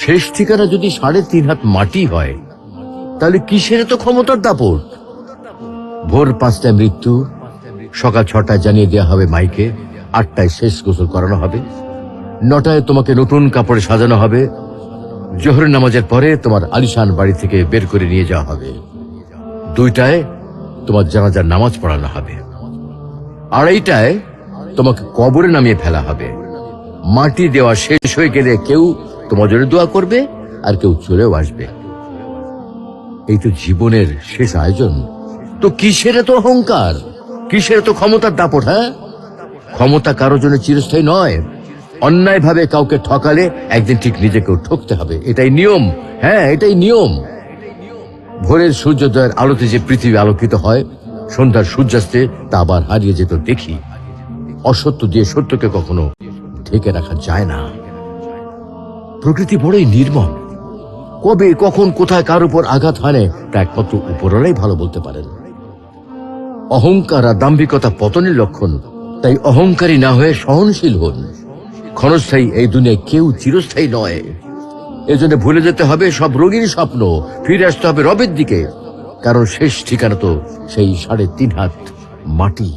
শেষ ঠিকানা যদি 3.5 হাত মাটি হয়, তাহলে কিসের তো ক্ষমতার দাপট? ভোর 5টায় মৃত্যু, সকাল 6টায় জানিয়ে দেওয়া হবে মাইকে, 8টায় শেষ গোসল করানো হবে, 9টায় তোমাকে নতুন কাপড়ে সাজানো হবে, জোহরের নামাজের পরে তোমার আলিশান বাড়ি থেকে বের করে নিয়ে যাওয়া হবে, 2টায় তোমার জানাজার নামাজ পড়ানো হবে, 2:30টায় তোমাকে কবরে নামিয়ে ফেলা হবে। মাটি দেওয়া শেষ হয়ে গেলে কেউ তোমার জন্য দোয়া করবে, আর কেউ চলেও আসবে। এই তো জীবনের শেষ আয়োজন। তো কিসের তো অহংকার, কিসের তো ক্ষমতার দাপট? হ্যাঁ, ক্ষমতা কারোর জন্য চিরস্থায়ী নয়। অন্যায় ভাবে কাউকে ঠকালে একদিন ঠিক নিজেকেও ঠকতে হবে, এটাই নিয়ম। হ্যাঁ, এটাই নিয়ম। ভোরের সূর্যোদয়ের আলোতে যে পৃথিবী আলোকিত হয়, সন্ধ্যার সূর্যাস্তে তা আবার হারিয়ে যেত দেখি। অসত্য দিয়ে সত্যকে কখনো ঢেকে রাখা যায় না। প্রকৃতি বড়ই নির্মম। কবে, কখন, কোথায় কার উপর আঘাত হানে তা একমাত্র উপরওয়ালাই ভালো বলতে পারেন। অহংকার আর দাম্ভিকতা পতনের লক্ষণ। তাই অহংকারী না হয়ে সহনশীল হন। ক্ষণস্থায়ী এই দুনিয়ায় কেউ চিরস্থায়ী নয়। এজন্য ভুলে যেতে হবে সব রঙিন স্বপ্ন, ফিরে আসতে হবে রবের দিকে, কারণ শেষ ঠিকানা তো সেই 3.5 হাত মাটি।